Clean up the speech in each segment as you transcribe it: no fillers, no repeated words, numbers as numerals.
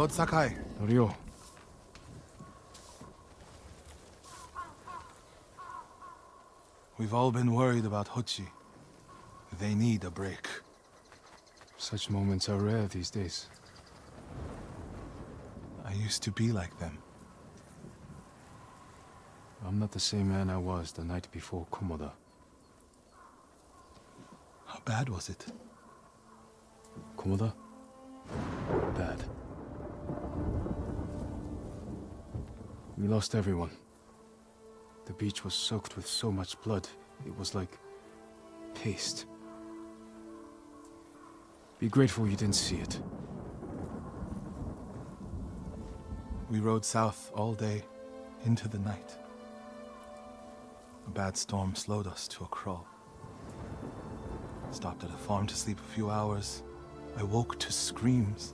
Lord Sakai. Norio. We've all been worried about Hochi. They need a break. Such moments are rare these days. I used to be like them. I'm not the same man I was the night before Komoda. How bad was it? Komoda? Bad. We lost everyone. The beach was soaked with so much blood, it was like paste. Be grateful you didn't see it. We rode south all day, into the night. A bad storm slowed us to a crawl. Stopped at a farm to sleep a few hours. I woke to screams.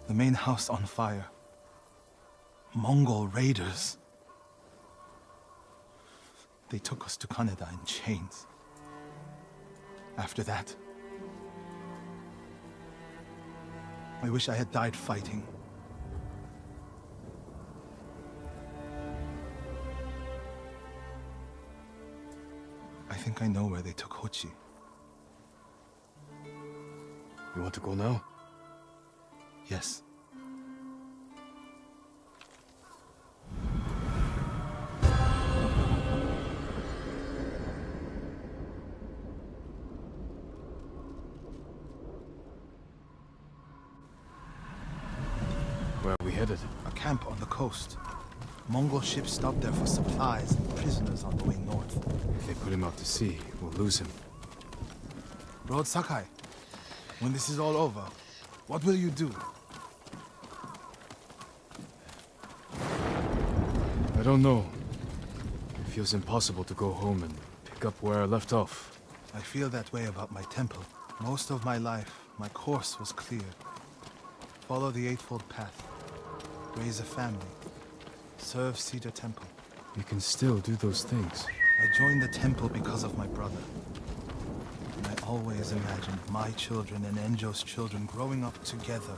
The main house on fire. Mongol raiders. They took us to Kaneda in chains. After that, I wish I had died fighting. I think I know where they took Hochi. You want to go now? Yes. Where are we headed? A camp on the coast. Mongol ships stopped there for supplies and prisoners on the way north. If they put him out to sea, we'll lose him. Lord Sakai, when this is all over, what will you do? I don't know. It feels impossible to go home and pick up where I left off. I feel that way about my temple. Most of my life, my course was clear. Follow the Eightfold Path. Raise a family. Serve Cedar Temple. You can still do those things. I joined the temple because of my brother. And I always imagined my children and Enjo's children growing up together.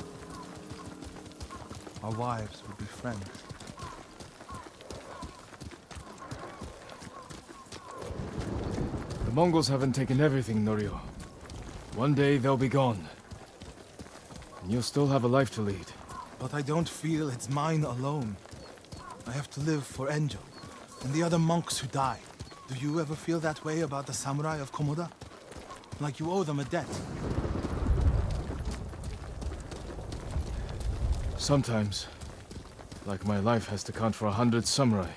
Our wives would be friends. The Mongols haven't taken everything, Norio. One day they'll be gone. And you'll still have a life to lead. But I don't feel it's mine alone. I have to live for Enjo and the other monks who died. Do you ever feel that way about the samurai of Komoda? Like you owe them a debt? Sometimes. Like my life has to count for 100 samurai.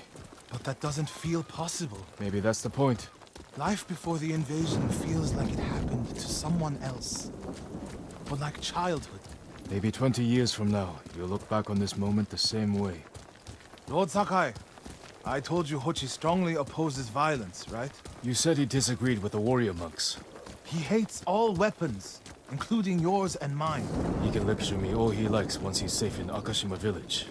But that doesn't feel possible. Maybe that's the point. Life before the invasion feels like it happened to someone else. Or like childhood. Maybe 20 years from now, you'll look back on this moment the same way. Lord Sakai, I told you Hochi strongly opposes violence, right? You said he disagreed with the warrior monks. He hates all weapons, including yours and mine. He can lecture me all he likes once he's safe in Akashima village.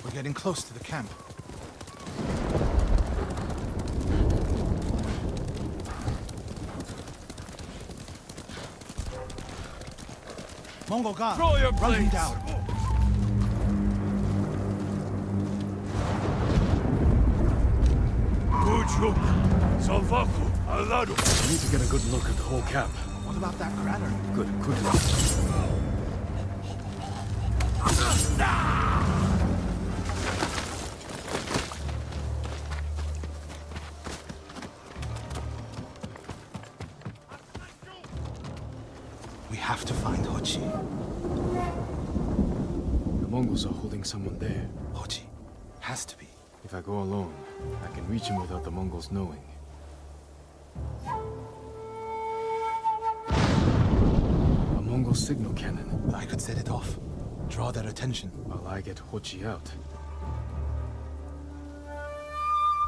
We're getting close to the camp. Mongol guard! Throw your Run him blades! down! Kuchuk, Salvaku, Alado. We need to get a good look at the whole camp. What about that granary? Good, quickly. We have to find Hochi. The Mongols are holding someone there. Hochi. Has to be. If I go alone, I can reach him without the Mongols knowing. A Mongol signal cannon. I could set it off. Draw their attention. While I get Hochi out.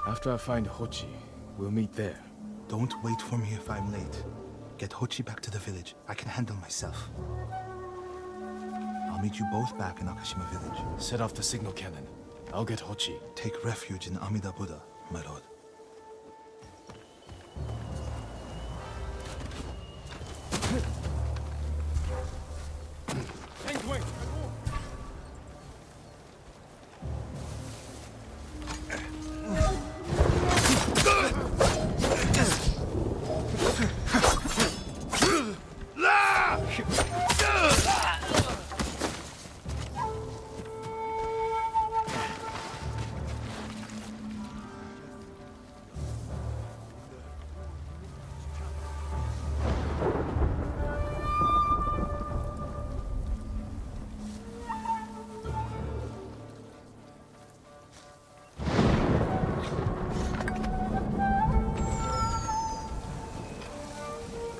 After I find Hochi, we'll meet there. Don't wait for me if I'm late. Get Hochi back to the village. I can handle myself. I'll meet you both back in Akashima village. Set off the signal cannon. I'll get Hochi. Take refuge in Amida Buddha, my lord.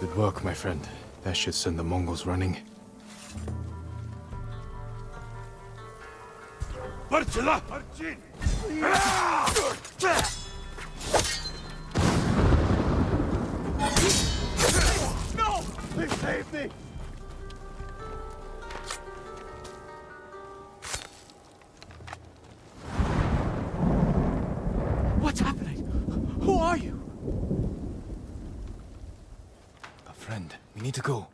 Good work, my friend. That should send the Mongols running. Barchila! Barchin! No! Please save me! What's happening? Who are you? A friend. We need to go.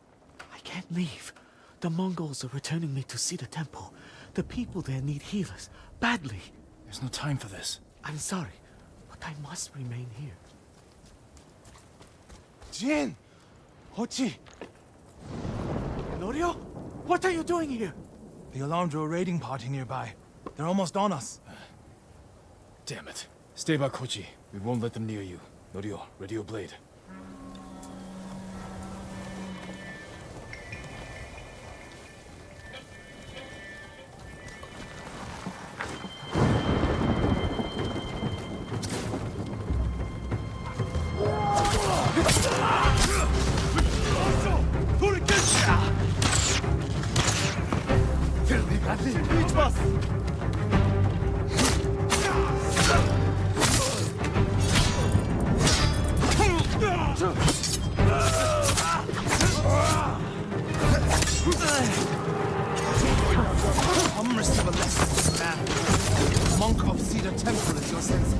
I can't leave. The Mongols are returning me to see the temple. The people there need healers, badly. There's no time for this. I'm sorry, but I must remain here. Jin! Hochi! Norio? What are you doing here? The alarm drew a raiding party nearby. They're almost on us. Damn it. Stay back, Hochi. We won't let them near you. Norio, ready your blade. Come receive a lesson, man. Monk of Cedar Temple is your sensei.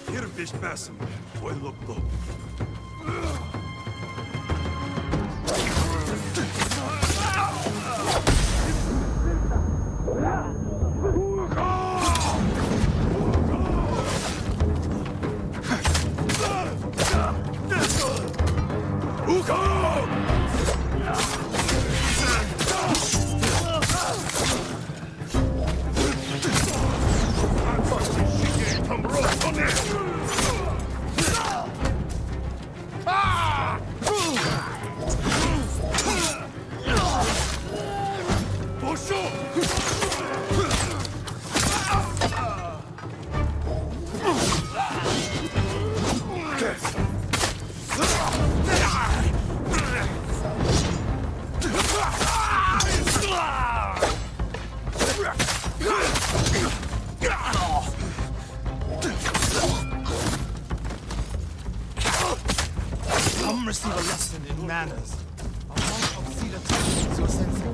Hirvish Bassam, Oiloplo. Come receive a lesson in manners. A monk of Cedar Temple is your sensei.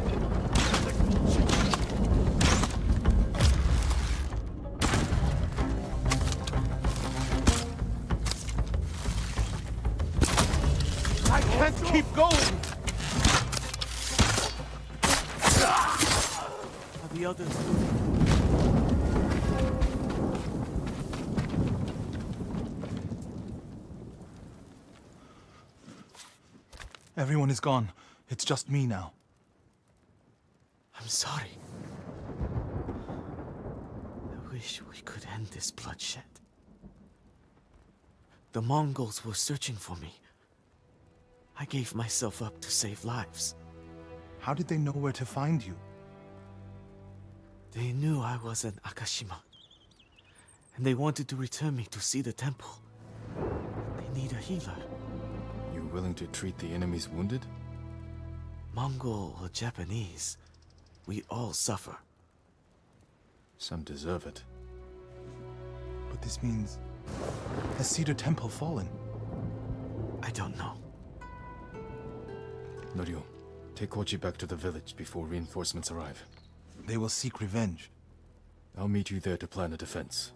I can't Keep going! Are the others doing? Everyone is gone. It's just me now. I'm sorry. I wish we could end this bloodshed. The Mongols were searching for me. I gave myself up to save lives. How did they know where to find you? They knew I was in Akashima, and they wanted to return me to see the temple. They need a healer. You willing to treat the enemy's wounded? Mongol or Japanese, we all suffer. Some deserve it. But this means... Has Cedar Temple fallen? I don't know. Norio, take Kochi back to the village before reinforcements arrive. They will seek revenge. I'll meet you there to plan a defense.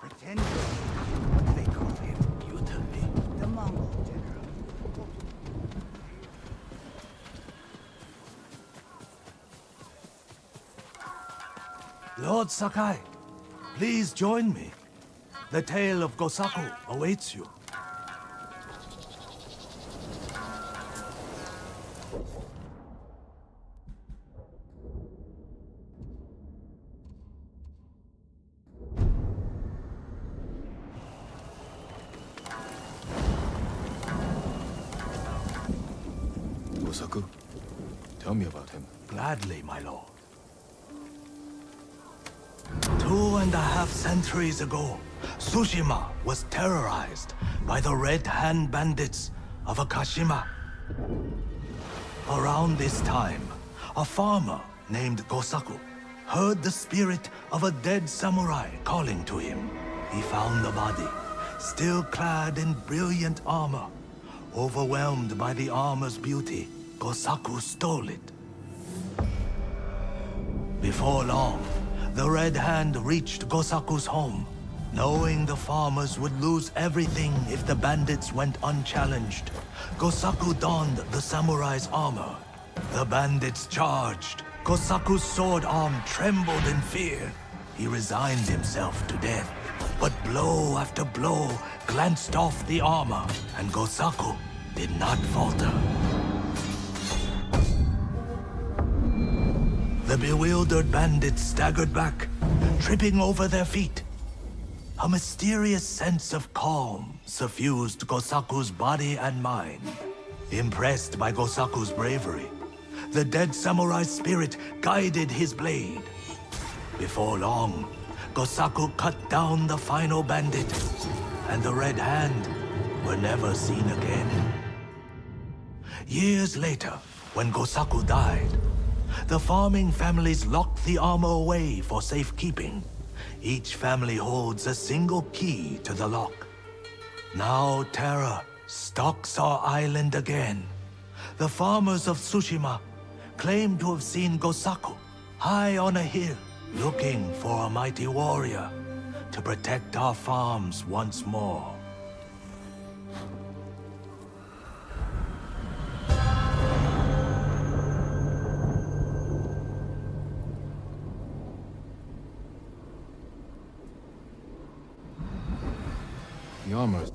Pretender. What do they call him? You tell me. The Mongol general. Lord Sakai, please join me. The tale of Gosaku awaits you. Kosaku, tell me about him. Gladly, my lord. 2.5 centuries ago, Tsushima was terrorized by the Red Hand bandits of Akashima. Around this time, a farmer named Gosaku heard the spirit of a dead samurai calling to him. He found the body, still clad in brilliant armor. Overwhelmed by the armor's beauty, Gosaku stole it. Before long, the Red Hand reached Gosaku's home. Knowing the farmers would lose everything if the bandits went unchallenged, Gosaku donned the samurai's armor. The bandits charged. Gosaku's sword arm trembled in fear. He resigned himself to death. But blow after blow glanced off the armor, and Gosaku did not falter. The bewildered bandits staggered back, tripping over their feet. A mysterious sense of calm suffused Gosaku's body and mind. Impressed by Gosaku's bravery, the dead samurai's spirit guided his blade. Before long, Gosaku cut down the final bandit, and the Red Hand were never seen again. Years later, when Gosaku died, The farming families locked the armor away for safekeeping. Each family holds a single key to the lock. Now terror stalks our island again. The farmers of Tsushima claim to have seen Gosaku high on a hill, looking for a mighty warrior to protect our farms once more. The armor.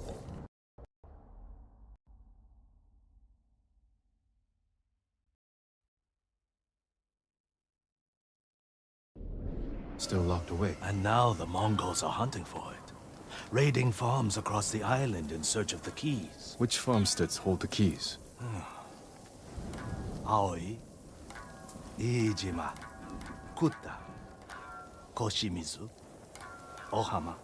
Still locked away. And now the Mongols are hunting for it, raiding farms across the island in search of the keys. Which farmsteads hold the keys? Aoi, Iijima, Kuta, Koshimizu, Ohama,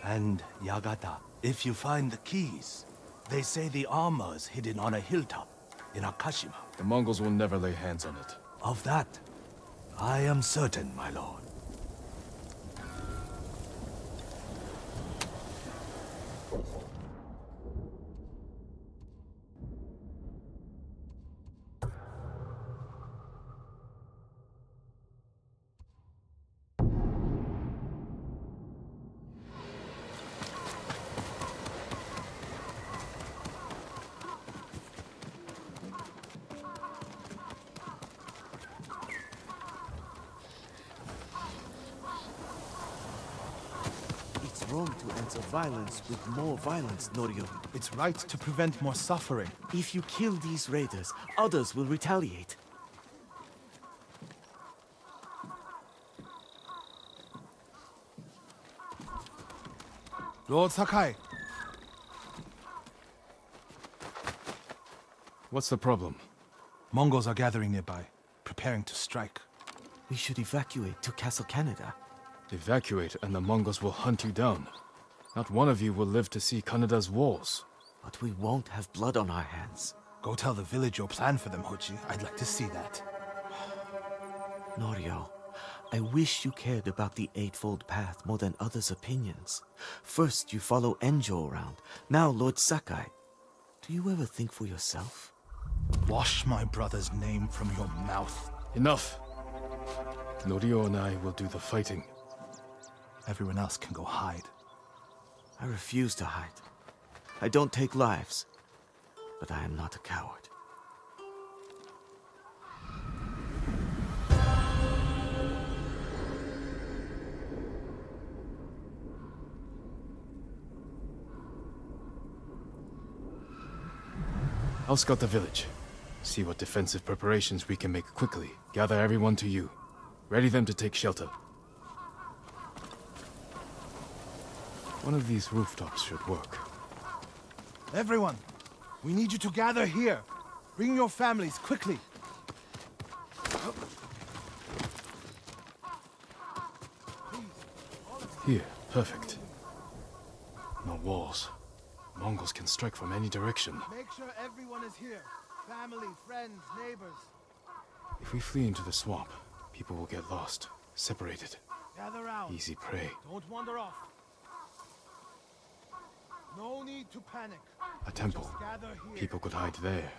and Yagata. If you find the keys, they say the armor is hidden on a hilltop in Akashima. The Mongols will never lay hands on it. Of that, I am certain, my lord. It's wrong to answer violence with more violence, Norio. It's right to prevent more suffering. If you kill these raiders, others will retaliate. Lord Sakai, What's the problem? Mongols are gathering nearby, preparing to strike. We should evacuate to Castle Canada. Evacuate and the Mongols will hunt you down. Not one of you will live to see Kanada's walls. But we won't have blood on our hands. Go tell the village your plan for them, Hochi. I'd like to see that. Norio, I wish you cared about the Eightfold Path more than others' opinions. First, you follow Enjo around. Now, Lord Sakai. Do you ever think for yourself? Wash my brother's name from your mouth. Enough! Norio and I will do the fighting. Everyone else can go hide. I refuse to hide. I don't take lives, but I am not a coward. I'll scout the village. See what defensive preparations we can make quickly. Gather everyone to you. Ready them to take shelter. One of these rooftops should work. Everyone, we need you to gather here. Bring your families, quickly. Here, perfect. No walls. Mongols can strike from any direction. Make sure everyone is here. Family, friends, neighbors. If we flee into the swamp, people will get lost, separated. Gather round. Easy prey. Don't wander off. No need to panic. A temple. Just gather here. People could hide there.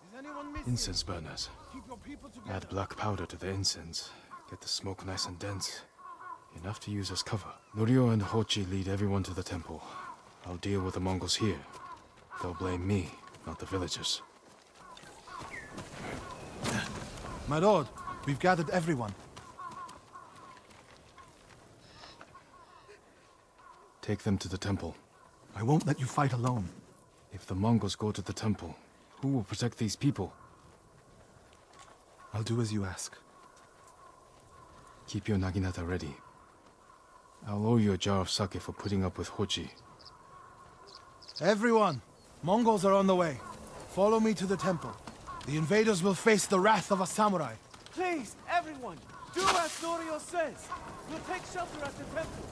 Is anyone missing? Incense burners. Keep your people together. Add black powder to the incense. Get the smoke nice and dense. Enough to use as cover. Norio and Hochi lead everyone to the temple. I'll deal with the Mongols here. They'll blame me, not the villagers. My lord, we've gathered everyone. Take them to the temple. I won't let you fight alone. If the Mongols go to the temple, who will protect these people? I'll do as you ask. Keep your naginata ready. I'll owe you a jar of sake for putting up with Hochi. Everyone, Mongols are on the way. Follow me to the temple. The invaders will face the wrath of a samurai. Please, everyone, do as Norio says. We'll take shelter at the temple.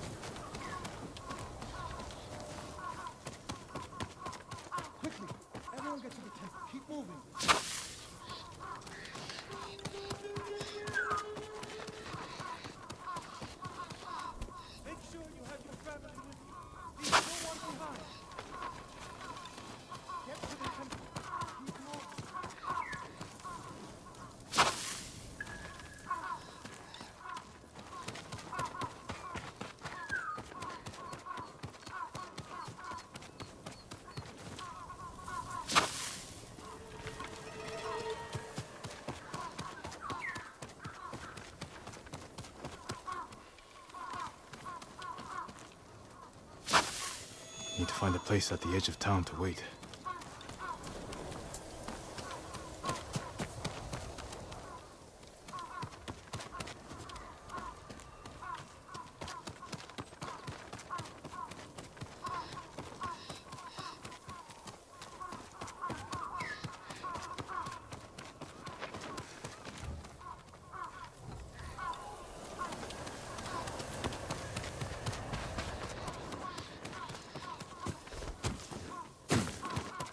Quickly, everyone get to the moving. Make sure you have your family with you. Leave no one behind. Get to the temple. Keep moving. Need to find a place at the edge of town to wait.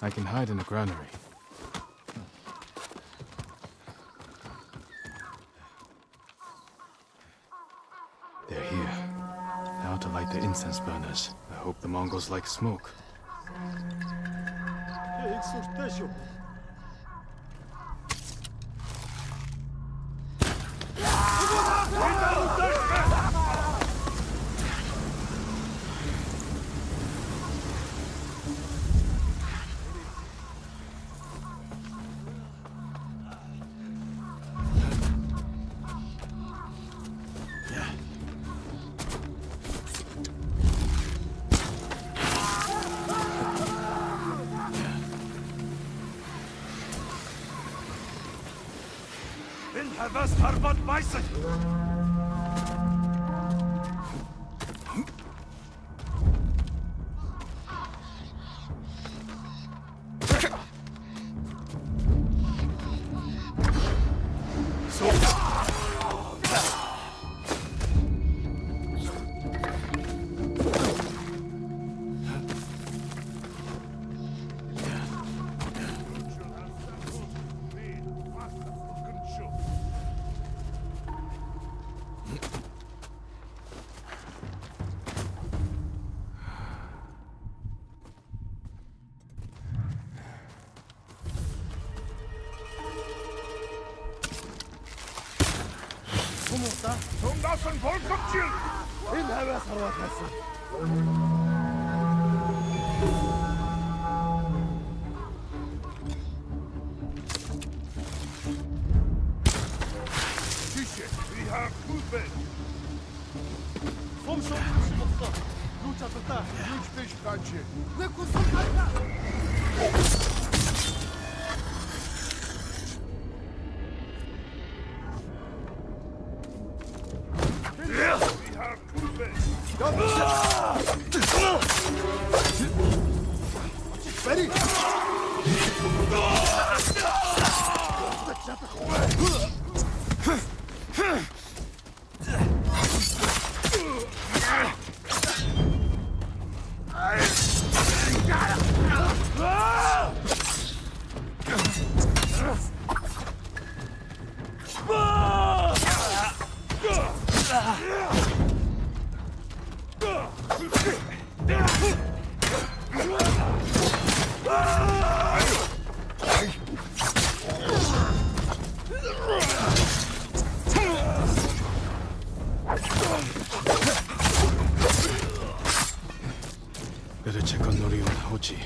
I can hide in the granary. They're here. Now to light the incense burners. I hope the Mongols like smoke. In havas harbat bison. 정답은 벌컥질! In havas harbat bison. We have movement. 솜쇼 없어. 루 잡았다. Huge fish country. 왜 구속한다? We have movement. Ready? Better check on Norio and Hochi.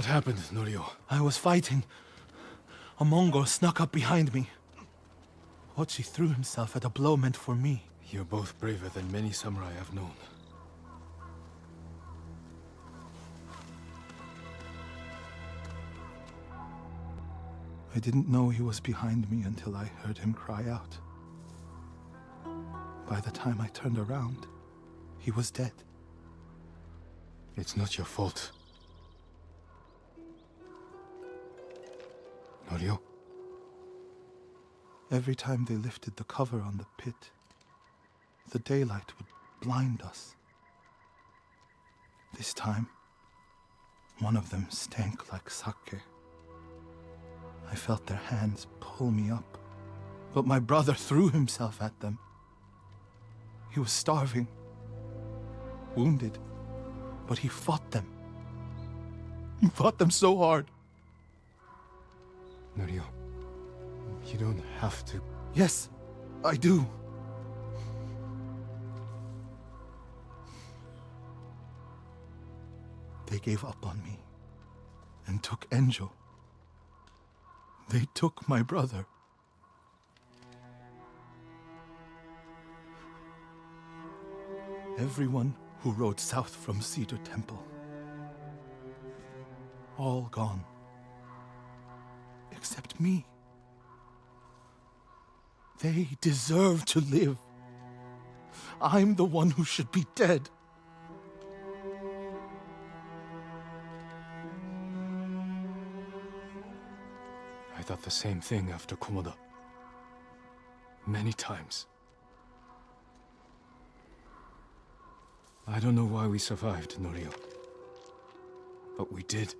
What happened, Norio? I was fighting. A Mongol snuck up behind me. Hochi threw himself at a blow meant for me. You're both braver than many samurai I've known. I didn't know he was behind me until I heard him cry out. By the time I turned around, he was dead. It's not your fault. Norio? Every time they lifted the cover on the pit, the daylight would blind us. This time, one of them stank like sake. I felt their hands pull me up, but my brother threw himself at them. He was starving, wounded, but he fought them. He fought them so hard. Norio, you don't have to. Yes, I do. They gave up on me and took Enjo. They took my brother. Everyone who rode south from Cedar Temple. All gone. Except me. They deserve to live. I'm the one who should be dead. I thought the same thing after Komoda. Many times. I don't know why we survived, Norio. But we did.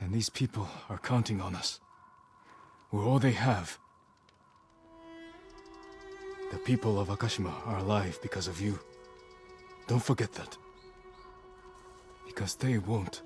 And these people are counting on us. We're all they have. The people of Akashima are alive because of you. Don't forget that. Because they won't.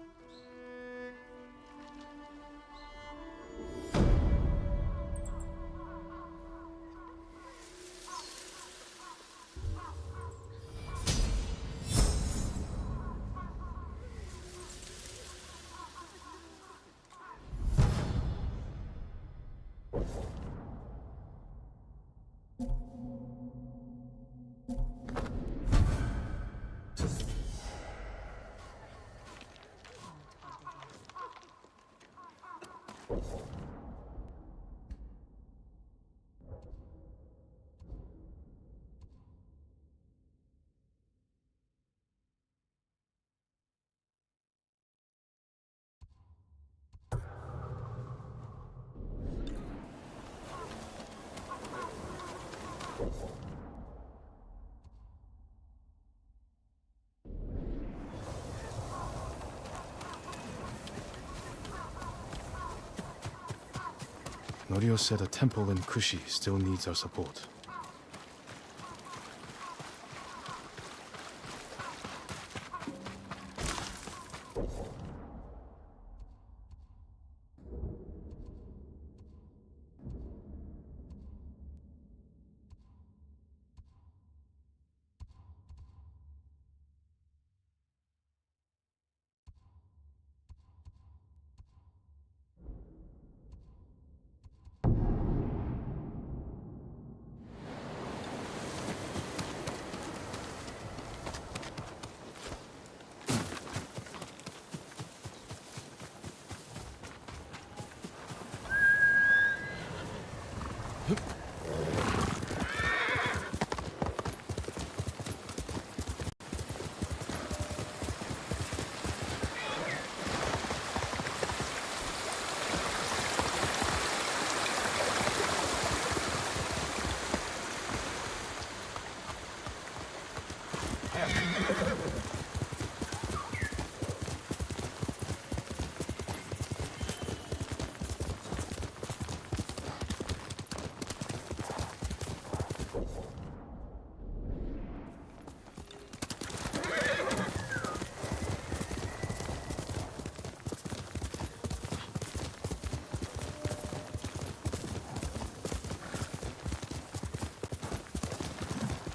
Norio said a temple in Kushi still needs our support.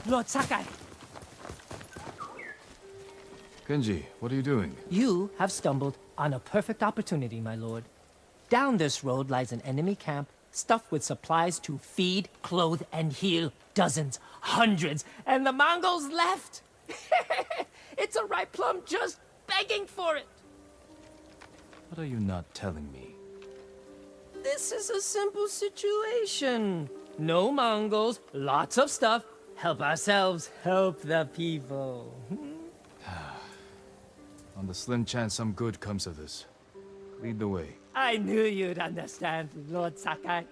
Lord Sakai! Kenji, what are you doing? You have stumbled on a perfect opportunity, my lord. Down this road lies an enemy camp stuffed with supplies to feed, clothe, and heal dozens, hundreds, and the Mongols left. It's a ripe plum just begging for it. What are you not telling me? This is a simple situation. No Mongols, lots of stuff. Help ourselves, help the people. On the slim chance some good comes of this, lead the way. I knew you'd understand, Lord Sakai.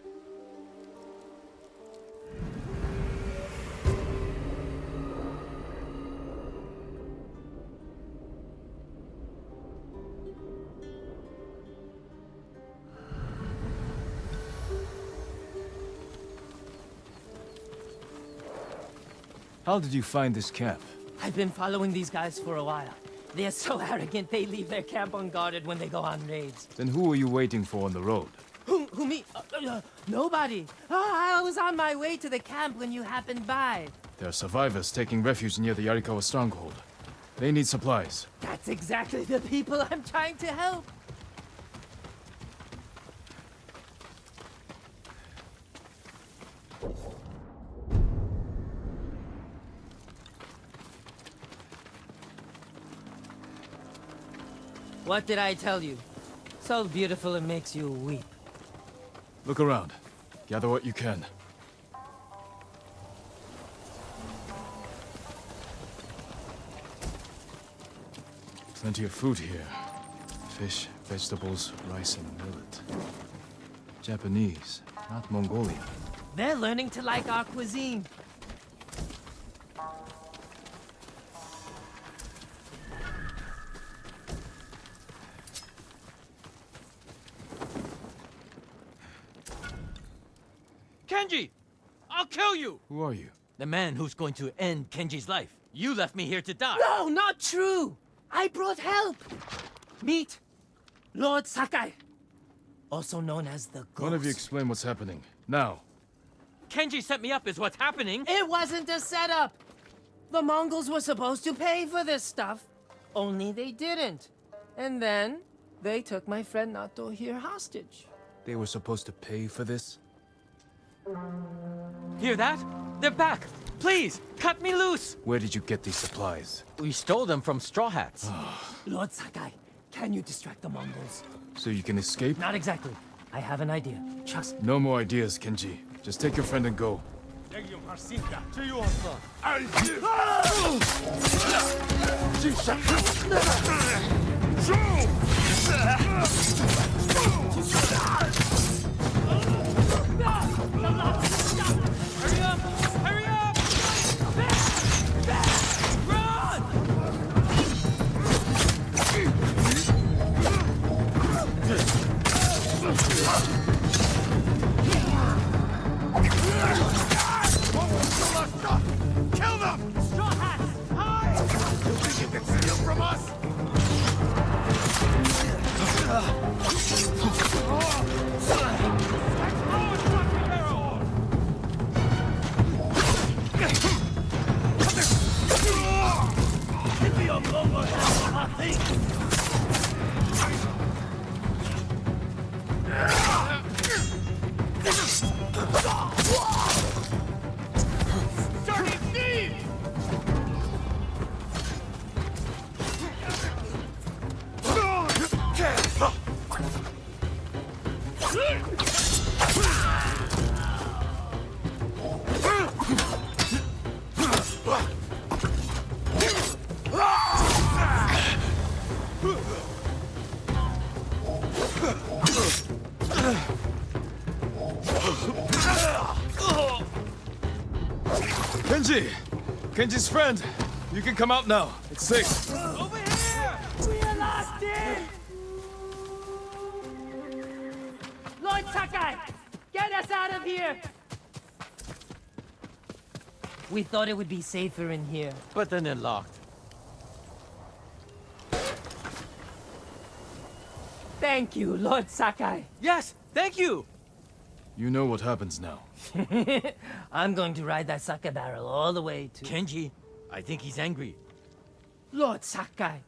How did you find this camp? I've been following these guys for a while. They're so arrogant they leave their camp unguarded when they go on raids. Then who were you waiting for on the road? Who me? Nobody. I was on my way to the camp when you happened by. There are survivors taking refuge near the Yarikawa stronghold. They need supplies. That's exactly the people I'm trying to help. What did I tell you? So beautiful it makes you weep. Look around. Gather what you can. Plenty of food here. Fish, vegetables, rice, and millet. Japanese, not Mongolian. They're learning to like our cuisine. Kenji! I'll kill you! Who are you? The man who's going to end Kenji's life. You left me here to die. No, not true! I brought help! Meet Lord Sakai, also known as the Ghost. One of you explain what's happening. Now. Kenji set me up is what's happening. It wasn't a setup! The Mongols were supposed to pay for this stuff, only they didn't. And then, they took my friend Nato here hostage. They were supposed to pay for this? Hear that? They're back! Please, cut me loose! Where did you get these supplies? We stole them from Straw Hats. Lord Sakai, can you distract the Mongols? So you can escape? Not exactly. I have an idea. Trust me. No more ideas, Kenji. Just take your friend and go. Hurry up! Hurry up! Run! Kill them! Straw hats! Hide! You think you can steal from us? Kenji! Kenji's friend! You can come out now. It's safe. Over here! We are locked in! Lord Sakai, get us out of here! We thought it would be safer in here. But then they're locked. Thank you, Lord Sakai. Yes, thank you! You know what happens now. I'm going to ride that sake barrel all the way to... Kenji, I think he's angry. Lord Sakai,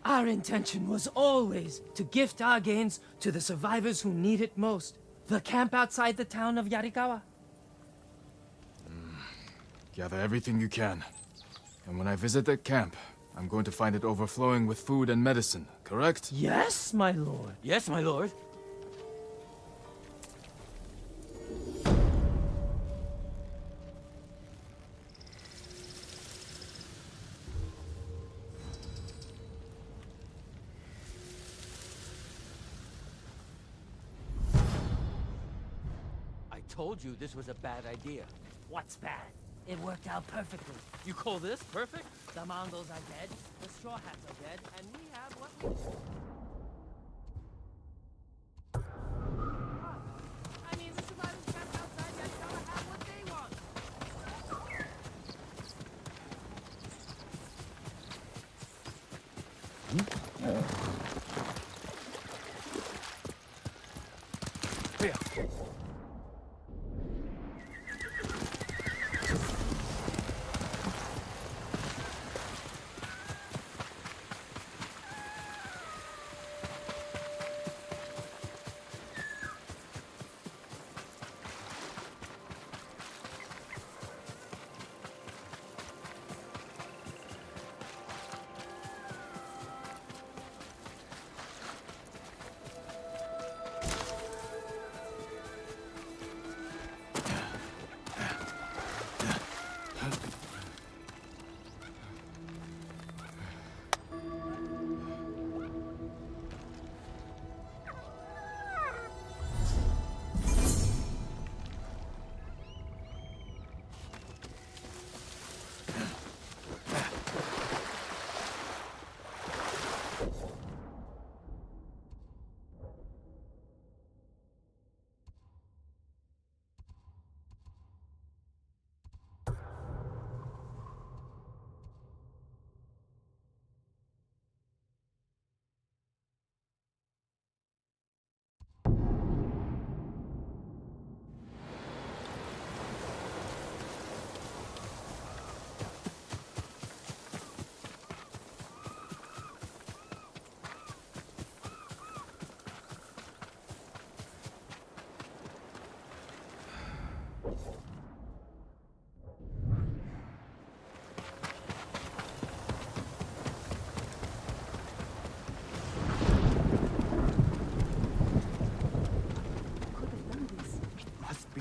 our intention was always to gift our gains to the survivors who need it most. The camp outside the town of Yarikawa. Gather everything you can. And when I visit that camp, I'm going to find it overflowing with food and medicine, correct? Yes, my lord. Yes, my lord. I told you this was a bad idea. What's bad? It worked out perfectly. You call this perfect? The Mongols are dead, the Straw Hats are dead, and we have what we... I mean, the survivors camped outside Yarikawa have what they want.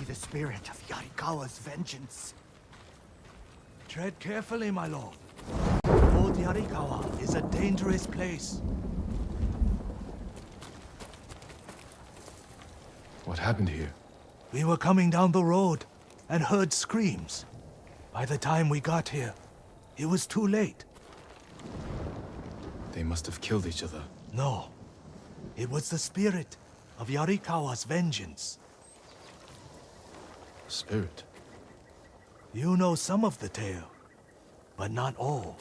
The spirit of Yarikawa's vengeance. Tread carefully, my lord. Old Yarikawa is a dangerous place. What happened here? We were coming down the road and heard screams. By the time we got here, it was too late. They must have killed each other. No, it was the spirit of Yarikawa's vengeance. Spirit. You know some of the tale, but not all.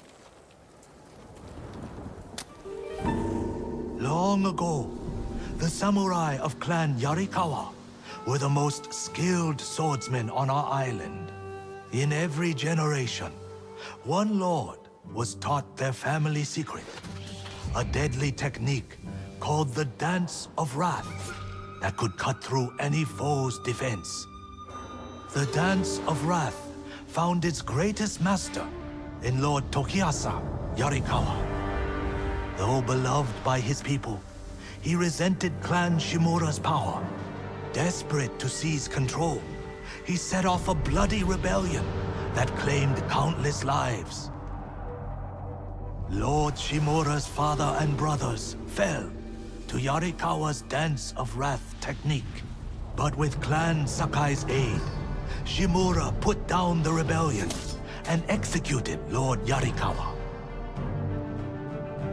Long ago, the samurai of Clan Yarikawa were the most skilled swordsmen on our island. In every generation, one lord was taught their family secret, a deadly technique called the Dance of Wrath that could cut through any foe's defense. The Dance of Wrath found its greatest master in Lord Tokiasa Yarikawa. Though beloved by his people, he resented Clan Shimura's power. Desperate to seize control, he set off a bloody rebellion that claimed countless lives. Lord Shimura's father and brothers fell to Yarikawa's Dance of Wrath technique. But with Clan Sakai's aid, Shimura put down the rebellion and executed Lord Yarikawa.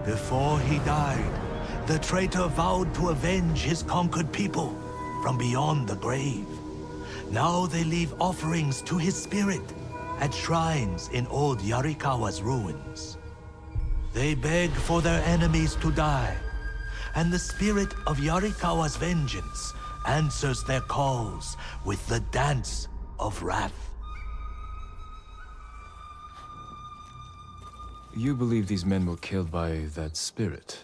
Before he died, the traitor vowed to avenge his conquered people from beyond the grave. Now they leave offerings to his spirit at shrines in old Yarikawa's ruins. They beg for their enemies to die, and the spirit of Yarikawa's vengeance answers their calls with the Dance of Wrath. You believe these men were killed by that spirit?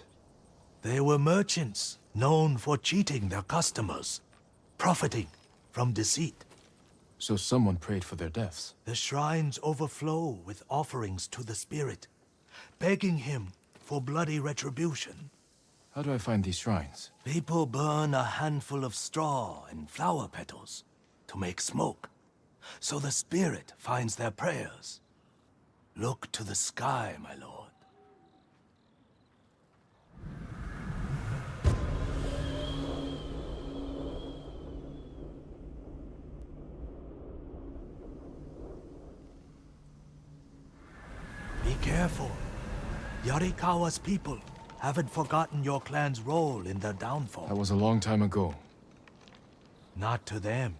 They were merchants, known for cheating their customers, profiting from deceit. So someone prayed for their deaths. The shrines overflow with offerings to the spirit, begging him for bloody retribution. How do I find these shrines? People burn a handful of straw and flower petals to make smoke, so the spirit finds their prayers. Look to the sky, my lord. Be careful. Yarikawa's people haven't forgotten your clan's role in their downfall. That was a long time ago. Not to them.